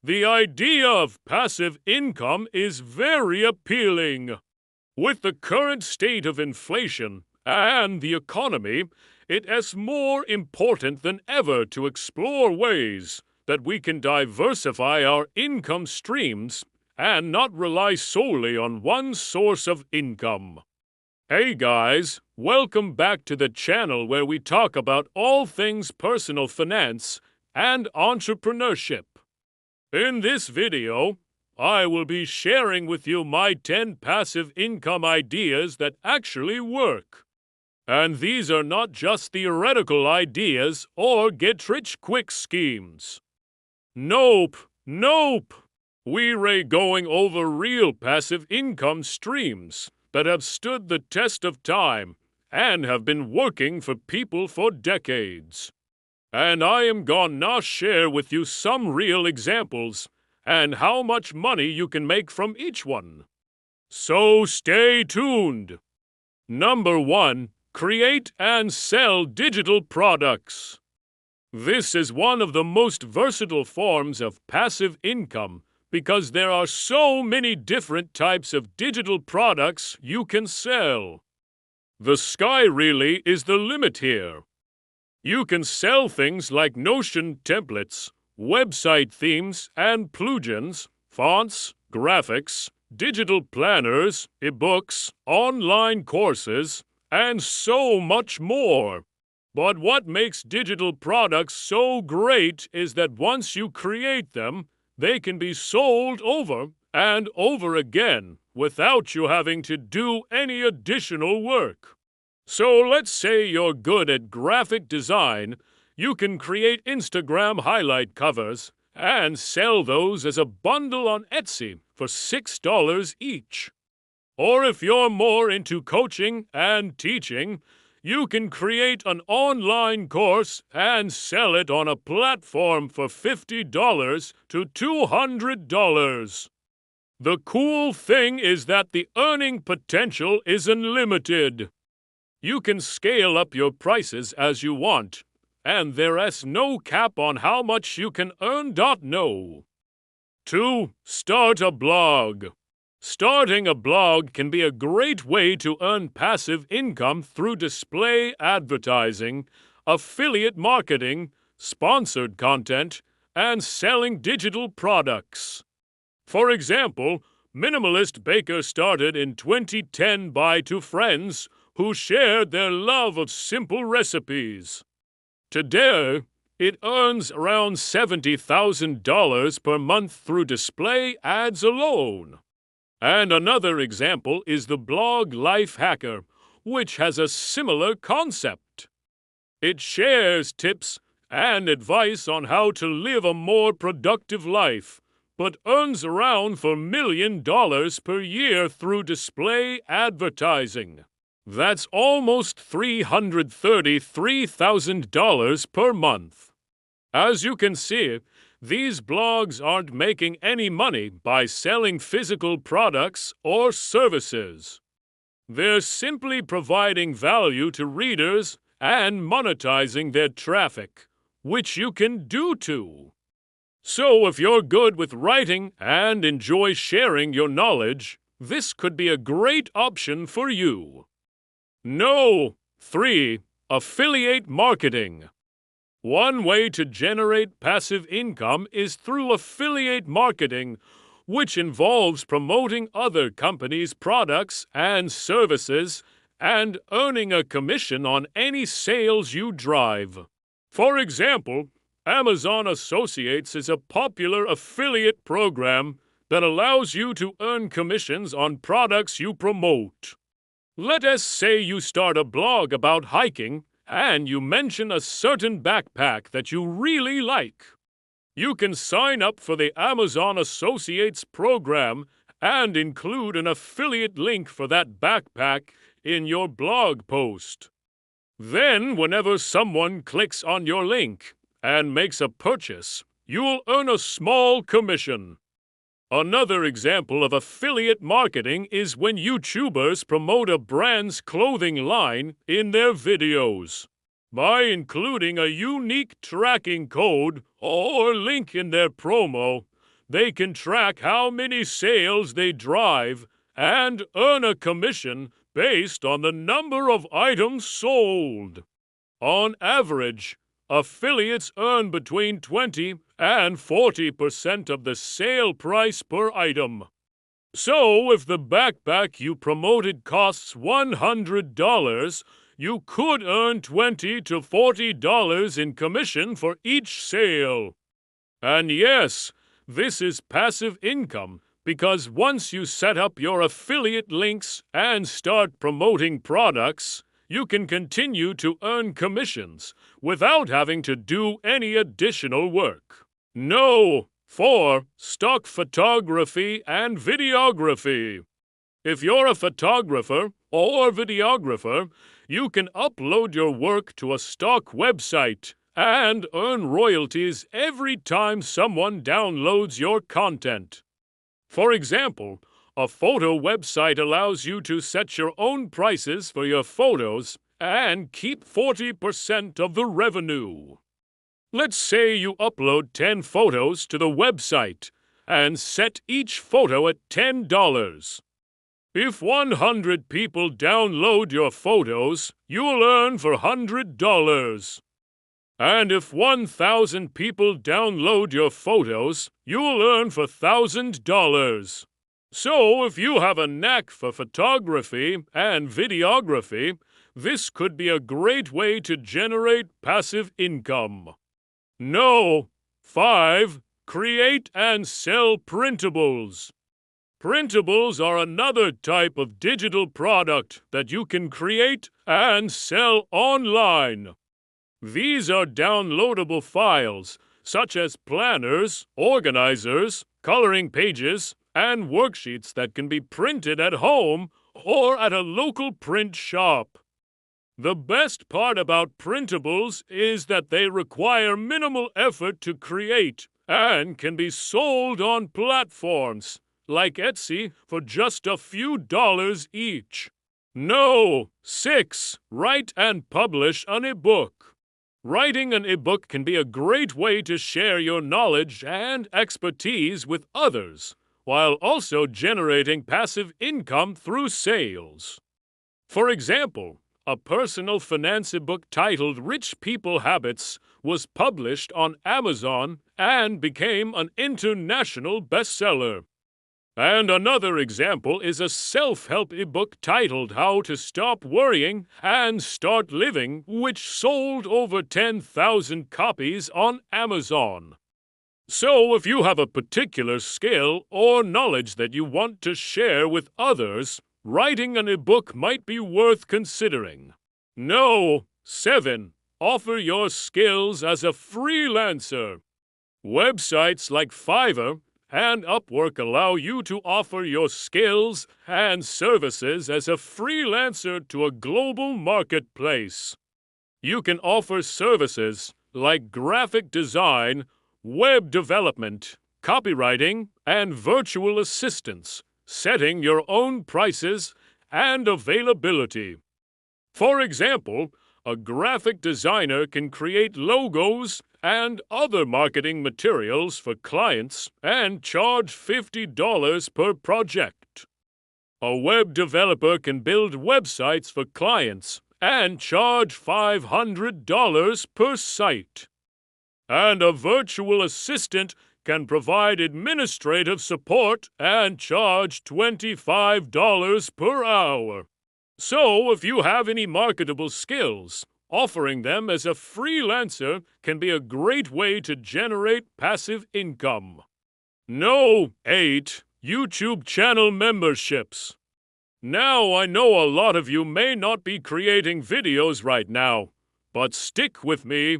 The idea of passive income is very appealing. With the current state of inflation and the economy, it is more important than ever to explore ways that we can diversify our income streams and not rely solely on one source of income. Hey guys, welcome back to the channel where we talk about all things personal finance and entrepreneurship. In this video, I will be sharing with you my 10 passive income ideas that actually work. And these are not just theoretical ideas or get-rich-quick schemes. Nope. We're going over real passive income streams that have stood the test of time and have been working for people for decades. And I am gonna share with you some real examples and how much money you can make from each one. So stay tuned. Number 1. Create and sell digital products. This is one of the most versatile forms of passive income because there are so many different types of digital products you can sell. The sky really is the limit here. You can sell things like Notion templates, website themes and plugins, fonts, graphics, digital planners, ebooks, online courses, and so much more. But what makes digital products so great is that once you create them, they can be sold over and over again without you having to do any additional work. So let's say you're good at graphic design, you can create Instagram highlight covers and sell those as a bundle on Etsy for $6 each. Or if you're more into coaching and teaching, you can create an online course and sell it on a platform for $50 to $200. The cool thing is that the earning potential is unlimited. You can scale up your prices as you want, and there is no cap on how much you can earn. 2. Start a blog. Starting a blog can be a great way to earn passive income through display advertising, affiliate marketing, sponsored content, and selling digital products. For example, Minimalist Baker started in 2010 by two friends who shared their love of simple recipes. Today, it earns around $70,000 per month through display ads alone. And another example is the blog Life Hacker, which has a similar concept. It shares tips and advice on how to live a more productive life, but earns around $4 million per year through display advertising. That's almost $333,000 per month. As you can see, these blogs aren't making any money by selling physical products or services. They're simply providing value to readers and monetizing their traffic, which you can do too. So if you're good with writing and enjoy sharing your knowledge, this could be a great option for you. 3. Affiliate marketing. One way to generate passive income is through affiliate marketing, which involves promoting other companies' products and services and earning a commission on any sales you drive. For example, Amazon Associates is a popular affiliate program that allows you to earn commissions on products you promote. Let us say you start a blog about hiking and you mention a certain backpack that you really like. You can sign up for the Amazon Associates program and include an affiliate link for that backpack in your blog post. Then, whenever someone clicks on your link and makes a purchase, you'll earn a small commission. Another example of affiliate marketing is when YouTubers promote a brand's clothing line in their videos. By including a unique tracking code or link in their promo, they can track how many sales they drive and earn a commission based on the number of items sold. On average, affiliates earn between 20 and 40% of the sale price per item. So, if the backpack you promoted costs $100, you could earn $20 to $40 in commission for each sale. And yes, this is passive income because once you set up your affiliate links and start promoting products, you can continue to earn commissions without having to do any additional work. No, for stock photography and videography. If you're a photographer or videographer, you can upload your work to a stock website and earn royalties every time someone downloads your content. For example, a photo website allows you to set your own prices for your photos and keep 40% of the revenue. Let's say you upload 10 photos to the website and set each photo at $10. If 100 people download your photos, you'll earn for $100. And if 1,000 people download your photos, you'll earn for $1,000. So if you have a knack for photography and videography, this could be a great way to generate passive income. No. 5. Create and sell printables. Printables are another type of digital product that you can create and sell online. These are downloadable files, such as planners, organizers, coloring pages, and worksheets that can be printed at home or at a local print shop. The best part about printables is that they require minimal effort to create and can be sold on platforms like Etsy for just a few dollars each. No. 6. Write and publish an ebook. Writing an ebook can be a great way to share your knowledge and expertise with others, while also generating passive income through sales. For example, a personal finance ebook titled Rich People Habits was published on Amazon and became an international bestseller. And another example is a self-help ebook titled How to Stop Worrying and Start Living, which sold over 10,000 copies on Amazon. So if you have a particular skill or knowledge that you want to share with others, writing an ebook might be worth considering. No. 7. Offer your skills as a freelancer. Websites like Fiverr and Upwork allow you to offer your skills and services as a freelancer to a global marketplace. You can offer services like graphic design, web development, copywriting, and virtual assistants, setting your own prices and availability. For example, a graphic designer can create logos and other marketing materials for clients and charge $50 per project. A web developer can build websites for clients and charge $500 per site. And a virtual assistant can provide administrative support and charge $25 per hour. So, if you have any marketable skills, offering them as a freelancer can be a great way to generate passive income. No. 8. YouTube channel memberships. Now, I know a lot of you may not be creating videos right now, but stick with me.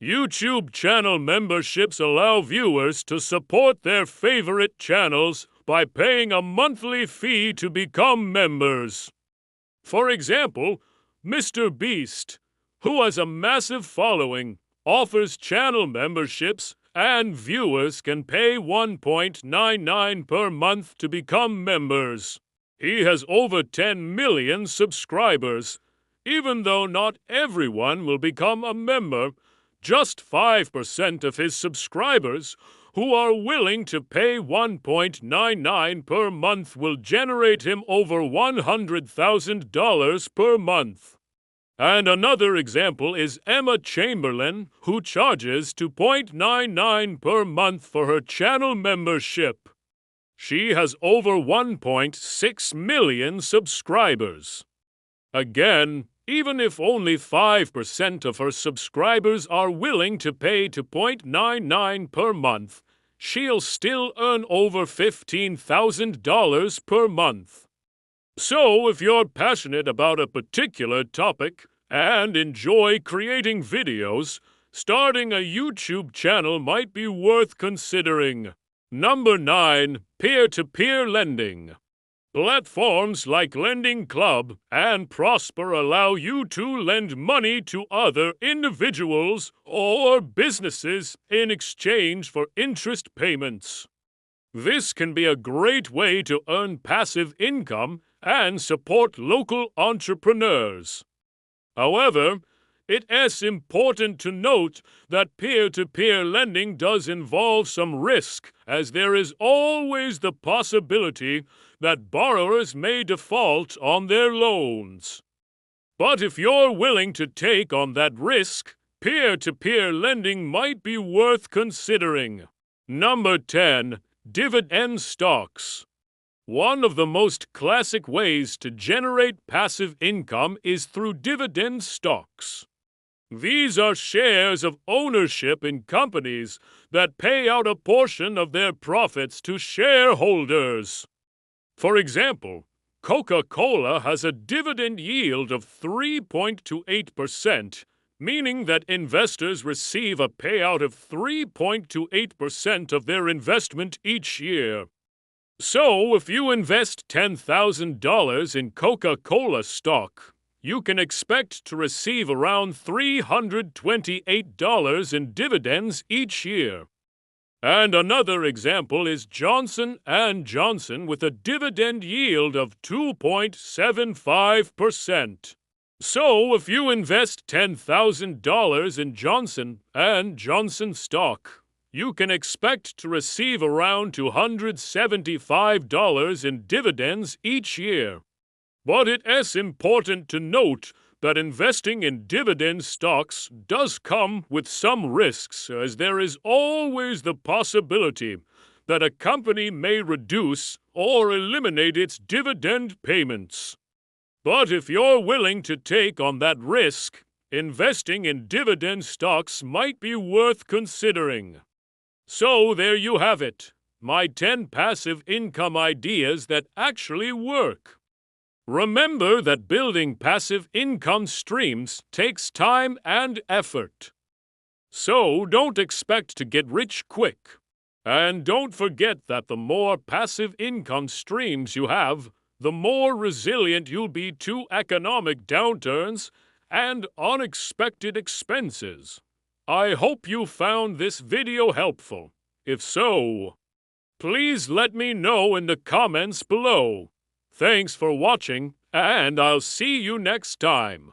YouTube channel memberships allow viewers to support their favorite channels by paying a monthly fee to become members. For example, Mr. Beast, who has a massive following, offers channel memberships and viewers can pay $1.99 per month to become members. He has over 10 million subscribers. Even though not everyone will become a member, just 5% of his subscribers who are willing to pay $1.99 per month will generate him over $100,000 per month. And another example is Emma Chamberlain, who charges $2.99 per month for her channel membership. She has over 1.6 million subscribers. Again, even if only 5% of her subscribers are willing to pay $2.99 per month, she'll still earn over $15,000 per month. So, if you're passionate about a particular topic and enjoy creating videos, starting a YouTube channel might be worth considering. Number 9. Peer-to-peer lending. Platforms like Lending Club and Prosper allow you to lend money to other individuals or businesses in exchange for interest payments. This can be a great way to earn passive income and support local entrepreneurs. However, it is important to note that peer-to-peer lending does involve some risk, as there is always the possibility that borrowers may default on their loans. But if you're willing to take on that risk, peer-to-peer lending might be worth considering. Number 10. Dividend stocks. One of the most classic ways to generate passive income is through dividend stocks. These are shares of ownership in companies that pay out a portion of their profits to shareholders. For example, Coca-Cola has a dividend yield of 3.28%, meaning that investors receive a payout of 3.28% of their investment each year. So, if you invest $10,000 in Coca-Cola stock, you can expect to receive around $328 in dividends each year. And another example is Johnson & Johnson with a dividend yield of 2.75%. So, if you invest $10,000 in Johnson & Johnson stock, you can expect to receive around $275 in dividends each year. But it is important to note that investing in dividend stocks does come with some risks, as there is always the possibility that a company may reduce or eliminate its dividend payments. But if you're willing to take on that risk, investing in dividend stocks might be worth considering. So there you have it, my 10 passive income ideas that actually work. Remember that building passive income streams takes time and effort. So don't expect to get rich quick. And don't forget that the more passive income streams you have, the more resilient you'll be to economic downturns and unexpected expenses. I hope you found this video helpful. If so, please let me know in the comments below. Thanks for watching, and I'll see you next time.